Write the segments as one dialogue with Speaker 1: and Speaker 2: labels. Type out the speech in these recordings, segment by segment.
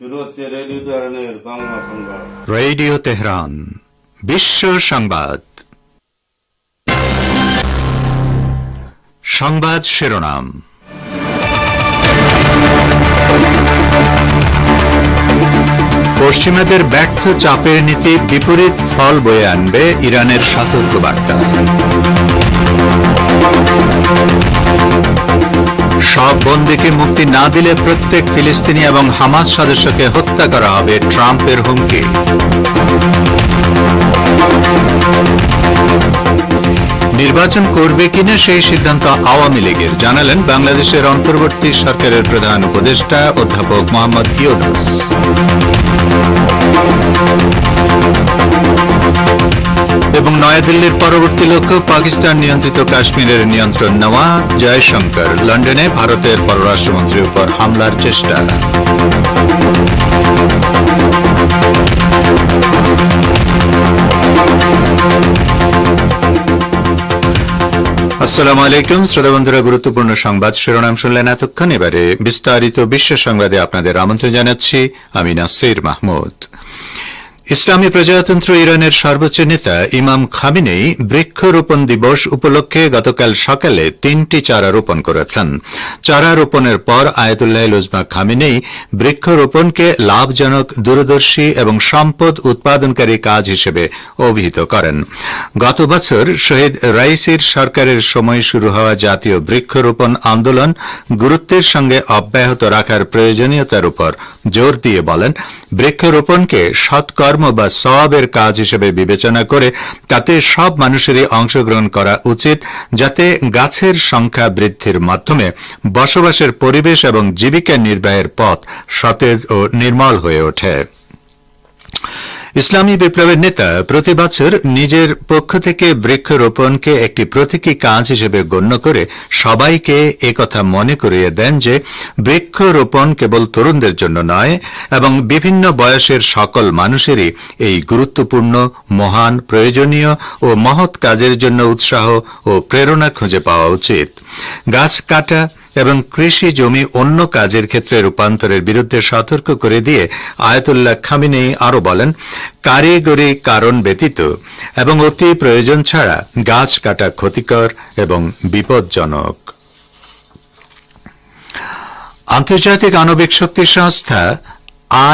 Speaker 1: শুরু হচ্ছে রেডিও তেহরানের বাংলা সংবাদ।
Speaker 2: রেডিও তেহরান বিশ্ব সংবাদ। সংবাদ শিরোনাম। পশ্চিমাদের ব্যর্থ চাপের নীতি বিপরীত ফল বয়ে আনবে, ইরানের সতর্কবার্তা। সব বন্দীকে মুক্তি না দিলে প্রত্যেক ফিলিস্তিনি এবং হামাস সদস্যকে হত্যা করা হবে, ট্রাম্পের হুমকি। নির্বাচন করবে কিনা সেই সিদ্ধান্ত আওয়ামী লীগের, জানালেন বাংলাদেশের অন্তর্বর্তী সরকারের প্রধান উপদেষ্টা অধ্যাপক মোহাম্মদ ইউনূস। এবং নয়াদিল্লির পরবর্তী লক্ষ্য পাকিস্তান নিয়ন্ত্রিত কাশ্মীরের নিয়ন্ত্রণ নেওয়া, জয়শঙ্কর। লন্ডনে ভারতের পররাষ্ট্রমন্ত্রীর উপর হামলার চেষ্টা। আসসালামু আলাইকুম শ্রোতা বন্ধুরা, গুরুত্বপূর্ণ সংবাদ শিরোনাম শুনলেন এতক্ষণ। এবারে বিস্তারিত বিশ্ব সংবাদে আপনাদের আমন্ত্রণ জানাচ্ছি আমি নাসির মাহমুদ। ইসলামী প্রজাতন্ত্র ইরানের সর্বোচ্চ নেতা ইমাম খামেনেই বৃক্ষরোপণ দিবস উপলক্ষে গতকাল সকালে 3টি চারা রোপণ করেছেন। চারা রোপণের পর আয়াতুল্লাহ উজমা খামেনেই বৃক্ষরোপণকে লাভজনক, দূরদর্শী এবং সম্পদ উৎপাদনকারী কাজ হিসেবে অভিহিত করেন। গত বছর শহীদ রাইসির সরকারের সময় শুরু হওয়া জাতীয় বৃক্ষরোপণ আন্দোলন গুরুত্বের সঙ্গে অব্যাহত রাখার প্রয়োজনীয়তার উপর জোর দিয়ে বলেন, বৃক্ষরোপণকে সৎকর্ম বা সওয়াবের কাজ হিসেবে বিবেচনা করে তাতে সব মানুষেরই অংশগ্রহণ করা উচিত, যাতে গাছের সংখ্যা বৃদ্ধির মাধ্যমে বসবাসের পরিবেশ এবং জীবিকা নির্বাহের পথ সতেজ ও নির্মল হয়ে ওঠে। ইসলামী বিপ্লবের নেতা প্রতি বছর নিজের পক্ষ থেকে বৃক্ষরোপণকে একটি প্রতীকী কাজ হিসেবে গণ্য করে সবাইকে একথা মনে করিয়ে দেন যে বৃক্ষরোপণ কেবল তরুণদের জন্য নয় এবং বিভিন্ন বয়সের সকল মানুষেরই এই গুরুত্বপূর্ণ, মহান, প্রয়োজনীয় ও মহৎ কাজের জন্য উৎসাহ ও প্রেরণা খুঁজে পাওয়া উচিত। গাছ কাটা এবং কৃষি জমি অন্য কাজের ক্ষেত্রে রূপান্তরের বিরুদ্ধে সতর্ক করে দিয়ে আয়াতুল্লাহ খামেনেই আরও বলেন, কারিগরি কারণ ব্যতীত এবং অতি প্রয়োজন ছাড়া গাছ কাটা ক্ষতিকর এবং বিপজ্জনক। আন্তর্জাতিক আণবিক শক্তি সংস্থা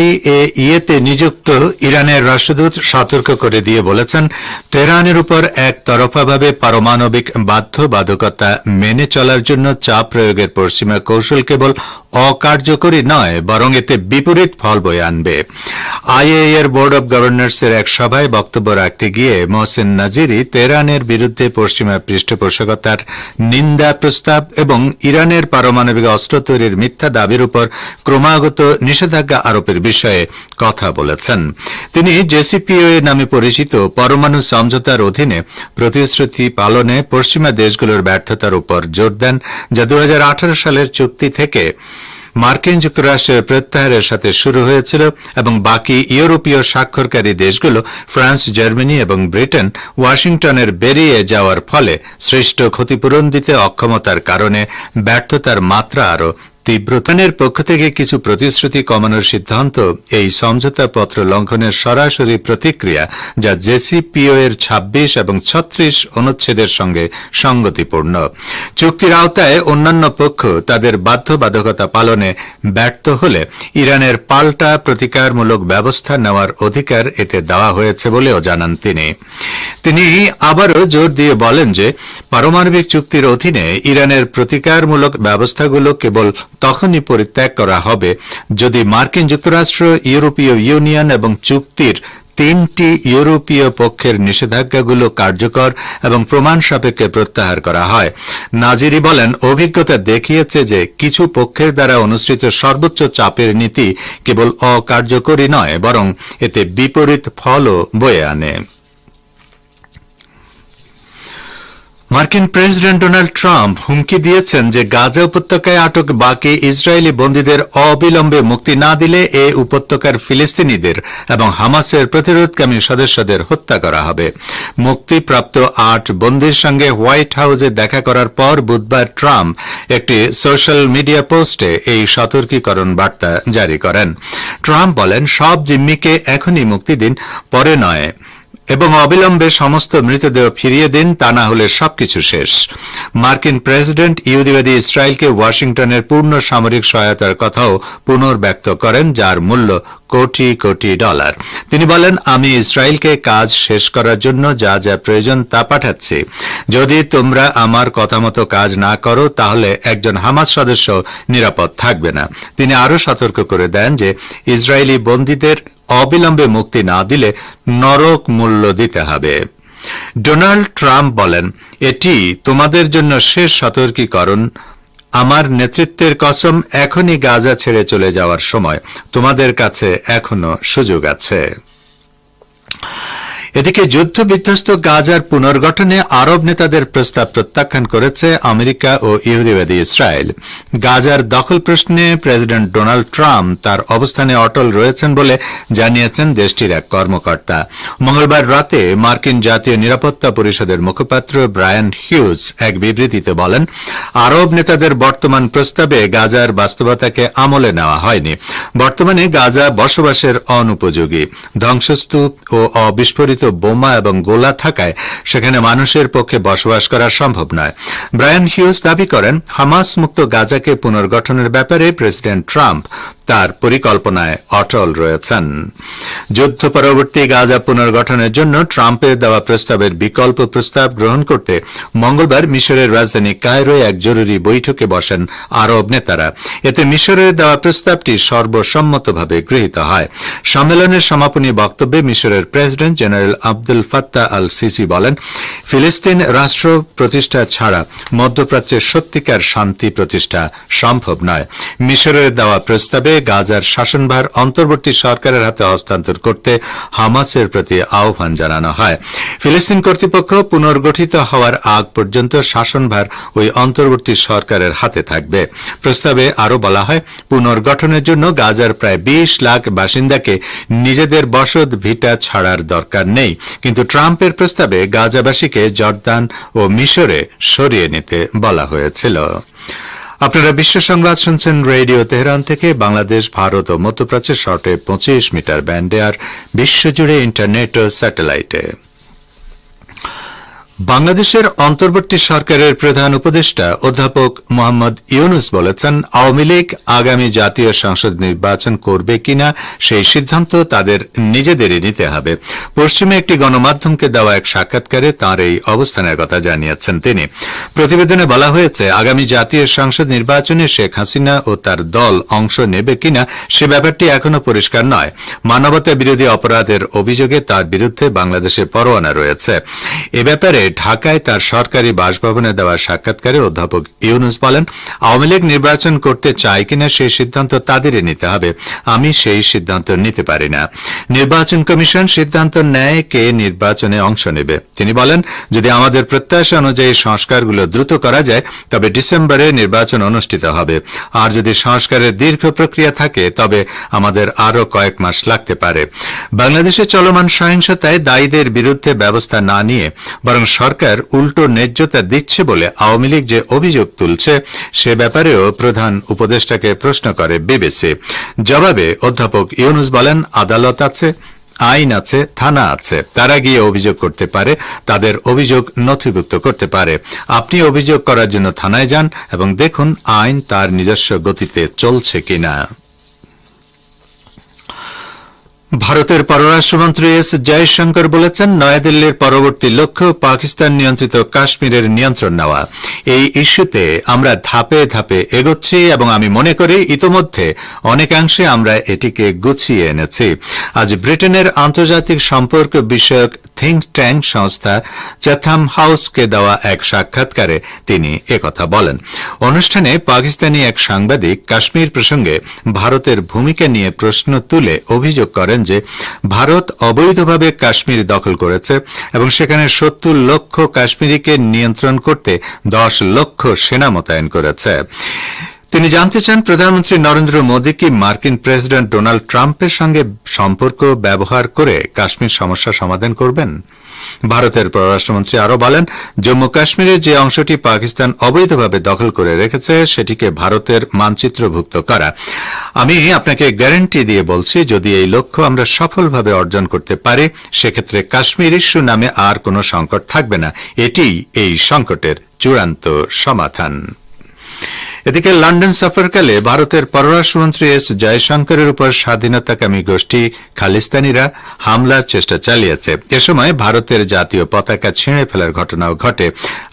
Speaker 2: IAEA-তে নিযুক্ত ইরানের রাষ্ট্রদূত সতর্ক করে দিয়ে বলেছেন, তেহরানের উপর একতরফাভাবে পারমাণবিক বাধ্যবাধকতা মেনে চলার জন্য চাপ প্রয়োগের পশ্চিমা কৌশল কেবল অকার্যকরী নয়, বরং এতে বিপরীত ফল বয়ে আনবে। IAEA-এর বোর্ড অব গভর্নর্সের এক সভায় বক্তব্য রাখতে গিয়ে মোহসেন নাজিরি তেহরানের বিরুদ্ধে পশ্চিমা পৃষ্ঠপোষকতার নিন্দা প্রস্তাব এবং ইরানের পারমাণবিক অস্ত্র তৈরির মিথ্যা দাবির উপর ক্রমাগত নিষেধাজ্ঞা আরোপের বিষয়ে কথা বলেছেন। তিনি JCPOA নামে পরিচিত পরমাণু সমঝোতার অধীনে প্রতিশ্রুতি পালনে পশ্চিমা দেশগুলোর ব্যর্থতার উপর জোর দেন, যা 2018 সালের চুক্তি থেকে মার্কিন যুক্তরাষ্ট্রের প্রত্যাহারের সাথে শুরু হয়েছিল এবং বাকি ইউরোপীয় স্বাক্ষরকারী দেশগুলো ফ্রান্স, জার্মানি এবং ব্রিটেন ওয়াশিংটনের বেরিয়ে যাওয়ার ফলে সৃষ্ট ক্ষতিপূরণ দিতে অক্ষমতার কারণে ব্যর্থতার মাত্রা আরও তীব্রতানের পক্ষ থেকে কিছু প্রতিশ্রুতি কমানোর সিদ্ধান্ত এই সমঝোতাপত্র লঙ্ঘনের সরাসরি প্রতিক্রিয়া, যা JCPOA-এর 26 এবং 36 অনুচ্ছেদের সঙ্গে সঙ্গতিপূর্ণ। চুক্তির আওতায় অন্যান্য পক্ষ তাদের বাধ্যবাধকতা পালনে ব্যর্থ হলে ইরানের পাল্টা প্রতিকারমূলক ব্যবস্থা নেওয়ার অধিকার এতে দেওয়া হয়েছে বলেও জানান তিনি আবারও জোর দিয়ে বলেন যে পারমাণবিক চুক্তির অধীনে ইরানের প্রতিকারমূলক ব্যবস্থাগুলো কেবল তখনই পরিত্যাগ করা হবে যদি মার্কিন যুক্তরাষ্ট্র, ইউরোপীয় ইউনিয়ন এবং চুক্তির 3টি ইউরোপীয় পক্ষের নিষেধাজ্ঞাগুলো কার্যকর এবং প্রমাণ সাপেক্ষে প্রত্যাহার করা হয়। নাজিরি বলেন, অভিজ্ঞতা দেখিয়েছে যে কিছু পক্ষের দ্বারা অনুসৃত সর্বোচ্চ চাপের নীতি কেবল অকার্যকরী নয়, বরং এতে বিপরীত ফলও বয়ে আনে। মার্কিন প্রেসিডেন্ট ডোনাল্ড ট্রাম্প হুমকি দিয়েছেন যে গাজা উপত্যকায় আটক বাকি ইসরায়েলি বন্দীদের অবিলম্বে মুক্তি না দিলে এ উপত্যকার ফিলিস্তিনিদের এবং হামাসের প্রতিরোধকামী সদস্যদের হত্যা করা হবে। মুক্তিপ্রাপ্ত 8 বন্দীর সঙ্গে হোয়াইট হাউসে দেখা করার পর বুধবার ট্রাম্প একটি সোশ্যাল মিডিয়া পোস্টে এই সতর্কীকরণ বার্তা জারি করেন। ট্রাম্প বলেন, সব জিম্মিকে এখনই মুক্তি দিন, পরে নয়, এবং অবিলম্বে সমস্ত মৃতদেহ ফিরিয়ে দিন, তা না হলে সবকিছু শেষ। মার্কিন প্রেসিডেন্ট ইহুদিবাদী ইসরায়েলকে ওয়াশিংটনের পূর্ণ সামরিক সহায়তার কথাও পুনর্ব্যক্ত করেন, যার মূল্য কোটি কোটি ডলার। তিনি বলেন, আমি ইসরায়েলকে কাজ শেষ করার জন্য যা যা প্রয়োজন তা পাঠাচ্ছি। যদি তোমরা আমার কথা মতো কাজ না করো, তাহলে একজন হামাস সদস্য নিরাপদ থাকবে না। তিনি আরও সতর্ক করে দেন যে ইসরায়েলি বন্দীদের অবিলম্বে মুক্তি না দিলে নরক মূল্য দিতে হবে। ডোনাল্ড ট্রাম্প বলেন, এটি তোমাদের জন্য শেষ সতর্কীকরণ। আমার নেতৃত্বের কসম, এখনই গাজা ছেড়ে চলে যাওয়ার সময়। তোমাদের কাছে এখনো সুযোগ আছে। এদিকে যুদ্ধবিধ্বস্ত গাজার পুনর্গঠনে আরব নেতাদের প্রস্তাব প্রত্যাখ্যান করেছে আমেরিকা ও ইহুদিবাদী ইসরায়েল। গাজার দখল প্রশ্নে প্রেসিডেন্ট ডোনাল্ড ট্রাম্প তার অবস্থানে অটল রয়েছেন বলে জানিয়েছেন দেশটির এক কর্মকর্তা। মঙ্গলবার রাতে মার্কিন জাতীয় নিরাপত্তা পরিষদের মুখপাত্র ব্রায়ান হিউজ এক বিবৃতিতে বলেন, আরব নেতাদের বর্তমান প্রস্তাবে গাজার বাস্তবতাকে আমলে নেওয়া হয়নি। বর্তমানে গাজা বসবাসের অনুপযোগী, ধ্বংসস্তূপ ও অবিস্ফোরিত বোমা এবং গোলা থাকায় সেখানে মানুষের পক্ষে বসবাস করা সম্ভব নয়। ব্রায়ান হিউজ দাবি করেন, হামাস মুক্ত গাজাকে পুনর্গঠনের ব্যাপারে প্রেসিডেন্ট ট্রাম্প তার পরিকল্পনায় অটল রয়েছেন। যুদ্ধ পরবর্তী গাজা পুনর্গঠনের জন্য ট্রাম্পের দেওয়া প্রস্তাবের বিকল্প প্রস্তাব গ্রহণ করতে মঙ্গলবার মিশরের রাজধানী কায়রোয় এক জরুরি বৈঠকে বসেন আরব নেতারা। এতে মিশরের দেওয়া প্রস্তাবটি সর্বসম্মতভাবে গৃহীত হয়। সম্মেলনের সমাপনী বক্তব্যে মিশরের president general Abdul Fattah al CC বলেন, ফিলিস্তিন রাষ্ট্র প্রতিষ্ঠা ছাড়া মধ্যপ্রাচ্যের সত্যিকার শান্তি প্রতিষ্ঠা সম্ভব নয়। মিশরের দেওয়া প্রস্তাবে গাজার শাসনভার অন্তর্বর্তী সরকারের হাতে হস্তান্তর করতে হামাসের প্রতি আহ্বান জানানো হয়। ফিলিস্তিন কর্তৃপক্ষ পুনর্গঠিত হওয়ার আগ পর্যন্ত শাসনভার ওই অন্তর্বর্তী সরকারের হাতে থাকবে। প্রস্তাবে আরও বলা হয়, পুনর্গঠনের জন্য গাজার প্রায় 20 লাখ বাসিন্দাকে নিজেদের বসত ভিটা ছাড়ার দরকার নেই, কিন্তু ট্রাম্পের প্রস্তাবে গাজাবাসীকে জর্দান ও মিশরে সরিয়ে নিতে বলা হয়েছিল। আপনারা বিশ্ব সংবাদ শুনছেন রেডিও তেহরান থেকে। বাংলাদেশ, ভারত ও মধ্যপ্রাচ্যের শর্টে 25 মিটার ব্যান্ডে আর বিশ্বজুড়ে ইন্টারনেট ও স্যাটেলাইটে। বাংলাদেশের অন্তর্বর্তী সরকারের প্রধান উপদেষ্টা অধ্যাপক মোহাম্মদ ইউনুস বলেছেন, আওয়ামী লীগ আগামী জাতীয় সংসদ নির্বাচন করবে কিনা সেই সিদ্ধান্ত তাদের নিজেদেরই নিতে হবে। পশ্চিমে একটি গণমাধ্যমকে দেওয়া এক সাক্ষাৎকারে তাঁর এই অবস্থানের কথা জানিয়েছেন তিনি। প্রতিবেদনে বলা হয়েছে, আগামী জাতীয় সংসদ নির্বাচনে শেখ হাসিনা ও তার দল অংশ নেবে কিনা সে ব্যাপারটি এখনও পরিষ্কার নয়। মানবতা বিরোধী অপরাধের অভিযোগে তার বিরুদ্ধে বাংলাদেশে পরোয়ানা রয়েছে। এ ব্যাপারে ঢাকায় তার সরকারি বাসভবনে দেওয়া সাক্ষাৎকারে অধ্যাপক ইউনুস বলেন, আওয়ামী লীগ নির্বাচন করতে চায় কিনা সেই সিদ্ধান্ত তাদেরই নিতে হবে। আমি সেই সিদ্ধান্ত নিতে পারি না। নির্বাচন কমিশন সিদ্ধান্ত নেয় কে নির্বাচনে অংশ নেবে। তিনি বলেন, যদি আমাদের প্রত্যাশা অনুযায়ী সংস্কারগুলো দ্রুত করা যায় তবে ডিসেম্বরে নির্বাচন অনুষ্ঠিত হবে। আর যদি সংস্কারের দীর্ঘ প্রক্রিয়া থাকে তবে আমাদের আরও কয়েক মাস লাগতে পারে। বাংলাদেশে চলমান সহিংসতায় দায়ীদের বিরুদ্ধে ব্যবস্থা না নিয়ে বরং সরকার উল্টো ন্যায্যতা দিচ্ছে বলে আওয়ামী লীগ যে অভিযোগ তুলছে সে ব্যাপারেও প্রধান উপদেষ্টাকে প্রশ্ন করে বিবিসি। জবাবে অধ্যাপক ইউনুস বলেন, আদালত আছে, আইন আছে, থানা আছে, তারা গিয়ে অভিযোগ করতে পারে, তাদের অভিযোগ নথিভুক্ত করতে পারে। আপনি অভিযোগ করার জন্য থানায় যান এবং দেখুন আইন তার নিজস্ব গতিতে চলছে কিনা। ভারতের পররাষ্ট্রমন্ত্রী এস জয়শঙ্কর বলেছেন, নয়াদিল্লির পরবর্তী লক্ষ্য পাকিস্তান নিয়ন্ত্রিত কাশ্মীরের নিয়ন্ত্রণ নেওয়া। এই ইস্যুতে আমরা ধাপে ধাপে এগোচ্ছি এবং আমি মনে করি ইতোমধ্যে অনেকাংশে আমরা এটিকে গুছিয়ে এনেছি। আজ ব্রিটেনের আন্তর্জাতিক সম্পর্ক বিষয়ক থিঙ্ক ট্যাঙ্ক সংস্থা চ্যাথাম হাউসকে দেওয়া এক সাক্ষাৎকারে তিনি একথা বলেন। অনুষ্ঠানে পাকিস্তানি এক সাংবাদিক কাশ্মীর প্রসঙ্গে ভারতের ভূমিকা নিয়ে প্রশ্ন তুলে অভিযোগ করেন যে ভারত অবৈধভাবে কাশ্মীর দখল করেছে এবং সেখানে 70 লক্ষ কাশ্মীরিকে নিয়ন্ত্রণ করতে 10 লক্ষ সেনা মোতায়েন করেছে। তিনি জানতে চান প্রধানমন্ত্রী নরেন্দ্র মোদী কি মার্কিন প্রেসিডেন্ট ডোনাল্ড ট্রাম্পের সঙ্গে সম্পর্ক ব্যবহার করে কাশ্মীর সমস্যা সমাধান করবেন। ভারতের পররাষ্ট্রমন্ত্রী আরও বলেন, জম্মু কাশ্মীরের যে অংশটি পাকিস্তান অবৈধভাবে দখল করে রেখেছে সেটিকে ভারতের মানচিত্রভুক্ত করা। আমি আপনাকে গ্যারান্টি দিয়ে বলছি, যদি এই লক্ষ্য আমরা সফলভাবে অর্জন করতে পারি সেক্ষেত্রে কাশ্মীর ইস্যু নামে আর কোনো সংকট থাকবে না। এটিই এই সংকটের চূড়ান্ত সমাধান। এদিকে লন্ডন সফরকালে ভারতের পররাষ্ট্রমন্ত্রী এস জয়শঙ্করের উপর স্বাধীনতাকামী গোষ্ঠী খালিস্তানিরা হামলার চেষ্টা চালিয়েছে। এ সময় ভারতের জাতীয় পতাকা ছিঁড়ে ফেলার ঘটনাও ঘটে।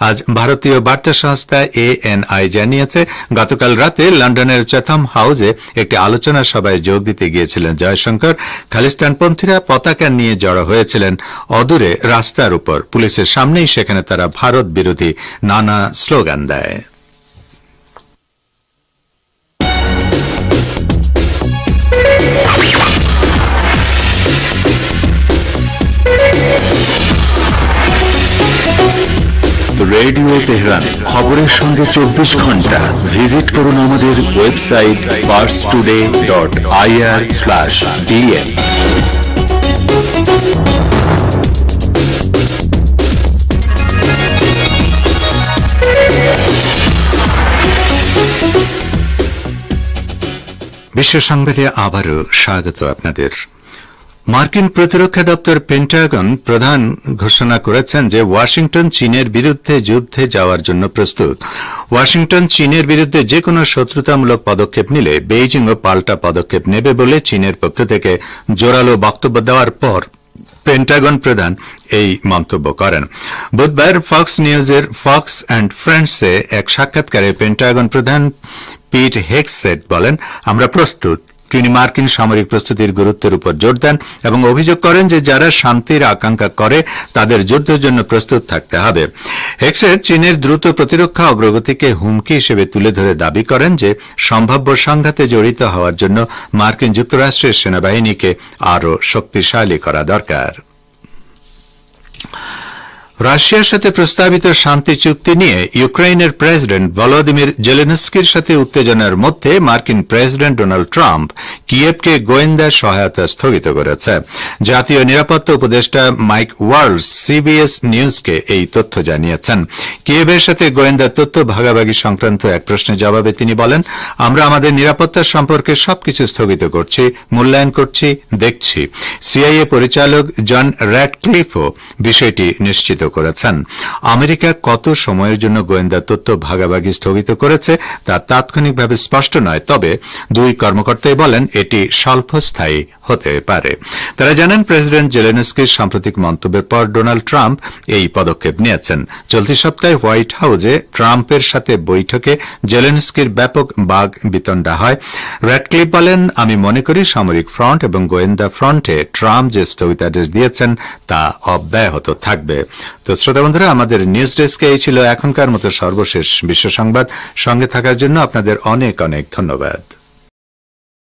Speaker 2: আজ ভারতীয় বার্তা সংস্থা ANI জানিয়েছে, গতকাল রাতে লন্ডনের চ্যাথাম হাউসে একটি আলোচনা সভায় যোগ দিতে গিয়েছিলেন জয়শঙ্কর। খালিস্তানপন্থীরা পতাকা নিয়ে জড়ো হয়েছিলেন অদূরে রাস্তার উপর। পুলিশের সামনেই সেখানে তারা ভারত বিরোধী নানা স্লোগান দেয়।
Speaker 3: রেডিও তেহরান খবরের সঙ্গে 24 ঘন্টা। ভিজিট করুন আমাদের ওয়েবসাইট parstoday.ir/dn।
Speaker 2: বিশ্ব সংবাদে আবারও স্বাগত আপনাদের। মার্কিন প্রতিরক্ষা দপ্তর পেন্টাগন প্রধান ঘোষণা করেছেন যে ওয়াশিংটন চীনের বিরুদ্ধে যুদ্ধে যাওয়ার জন্য প্রস্তুত। ওয়াশিংটন চীনের বিরুদ্ধে যে কোনো শত্রুতামূলক পদক্ষেপ নিলে বেইজিংও পাল্টা পদক্ষেপ নেবে বলে চীনের পক্ষ থেকে জোরালো বক্তব্য দেওয়ার পর পেন্টাগন প্রধান এই মন্তব্য করেন। বুধবার ফক্স নিউজের ফক্স অ্যান্ড ফ্রেন্ডসে এক সাক্ষাৎকারে পেন্টাগন প্রধান পিট হেগসেট বলেন, আমরা প্রস্তুত। তিনি মার্কিন সামরিক প্রস্তুতির গুরুত্বের উপর জোর দেন এবং অভিযোগ করেন যে যারা শান্তির আকাঙ্ক্ষা করে তাদের যুদ্ধের জন্য প্রস্তুত থাকতে হবে। হেগসেট চীনের দ্রুত প্রতিরক্ষা অগ্রগতিকে হুমকি হিসেবে তুলে ধরে দাবি করেন যে সম্ভাব্য সংঘাতে জড়িত হওয়ার জন্য মার্কিন যুক্তরাষ্ট্রের সেনাবাহিনীকে আরও শক্তিশালী করা দরকার। রাশিয়ার সাথে প্রস্তাবিত শান্তি চুক্তি নিয়ে ইউক্রেনের প্রেসিডেন্ট ভলোদিমির জেলেনস্কির সাথে উত্তেজনার মধ্যে মার্কিন প্রেসিডেন্ট ডোনাল্ড ট্রাম্প কিয়েভকে গোয়েন্দা সহায়তা স্থগিত করেছে। জাতীয় নিরাপত্তা উপদেষ্টা মাইক ওয়ালস CBS নিউজকে এই তথ্য জানিয়েছেন। কিয়েভের সাথে গোয়েন্দা তথ্য ভাগাভাগি সংক্রান্ত এক প্রশ্নের জবাবে তিনি বলেন, আমরা আমাদের নিরাপত্তা সম্পর্কে সবকিছু স্থগিত করছি, মূল্যায়ন করছি, দেখছি। CIA পরিচালক জন র্যাডক্লিফও বিষয়টি নিশ্চিত করেছেন। আমেরিকা কত সময়ের জন্য গোয়েন্দা তথ্য ভাগাভাগি স্থগিত করেছে তা তাৎক্ষণিকভাবে স্পষ্ট নয়, তবে দুই কর্মকর্তাই বলেন এটি স্বল্পস্থায়ী হতে পারে। তারা জানান, প্রেসিডেন্ট জেলেনস্কির সাম্প্রতিক মন্তব্যের পর ডোনাল্ড ট্রাম্প এই পদক্ষেপ নিয়েছেন। চলতি সপ্তাহে হোয়াইট হাউসে ট্রাম্পের সাথে বৈঠকে জেলেনস্কির ব্যাপক বাগ বিতণ্ডা হয়। র্যাডক্লিফ বলেন, আমি মনে করি সামরিক ফ্রন্ট এবং গোয়েন্দা ফ্রন্টে ট্রাম্প যে স্থগিতাদেশ দিয়েছেন তা অব্যাহত থাকবে। তো শ্রোতা বন্ধুরা, আমাদের নিউজ ডেস্কে এই ছিল এখনকার মতো সর্বশেষ বিশ্ব সংবাদ। সঙ্গে থাকার জন্য আপনাদের অনেক অনেক ধন্যবাদ।